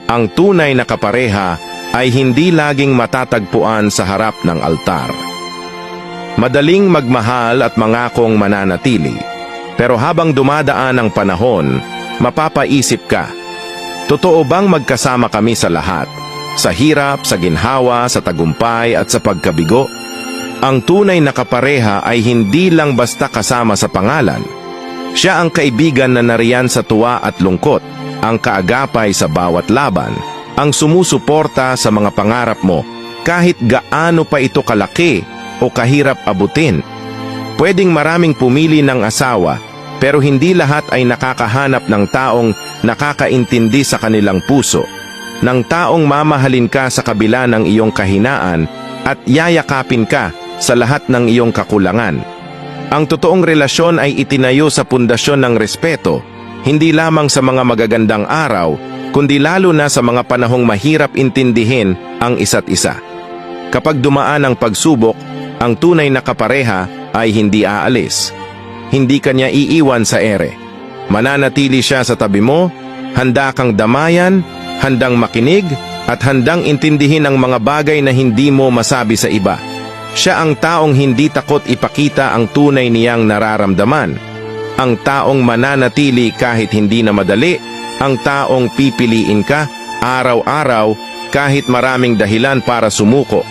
Ang tunay na kapareha ay hindi laging matatagpuan sa harap ng altar. Madaling magmahal at mangakong mananatili, pero habang dumadaan ang panahon, mapapaisip ka, totoo bang magkasama kami sa lahat? Sa hirap, sa ginhawa, sa tagumpay at sa pagkabigo? Ang tunay na kapareha ay hindi lang basta kasama sa pangalan. Siya ang kaibigan na nariyan sa tuwa at lungkot, ang kaagapay sa bawat laban, ang sumusuporta sa mga pangarap mo kahit gaano pa ito kalaki o kahirap abutin. Pwedeng maraming pumili ng asawa, pero hindi lahat ay nakakahanap ng taong nakakaintindi sa kanilang puso, ng taong mamahalin ka sa kabila ng iyong kahinaan at yayakapin ka sa lahat ng iyong kakulangan. Ang totoong relasyon ay itinayo sa pundasyon ng respeto, hindi lamang sa mga magagandang araw, kundi lalo na sa mga panahong mahirap intindihin ang isa't isa. Kapag dumaan ang pagsubok, ang tunay na kapareha ay hindi aalis. Hindi kanya iiwan sa ere. Mananatili siya sa tabi mo, handa kang damayan, handang makinig, at handang intindihin ang mga bagay na hindi mo masabi sa iba. Siya ang taong hindi takot ipakita ang tunay niyang nararamdaman. Ang taong mananatili kahit hindi na madali, ang taong pipiliin ka araw-araw kahit maraming dahilan para sumuko.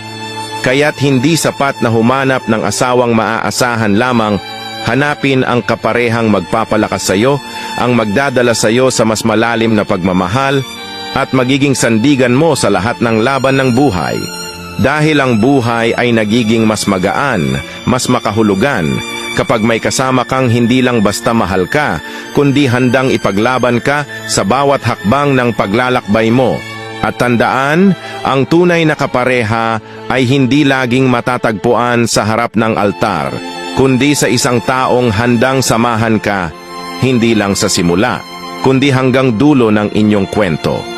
Kaya't hindi sapat na humanap ng asawang maaasahan lamang, hanapin ang kaparehang magpapalakas sa iyo, ang magdadala sa iyo sa mas malalim na pagmamahal at magiging sandigan mo sa lahat ng laban ng buhay. Dahil ang buhay ay nagiging mas magaan, mas makahulugan, kapag may kasama kang hindi lang basta mahal ka, kundi handang ipaglaban ka sa bawat hakbang ng paglalakbay mo. At tandaan, ang tunay na kapareha ay hindi laging matatagpuan sa harap ng altar, kundi sa isang taong handang samahan ka, hindi lang sa simula, kundi hanggang dulo ng inyong kwento.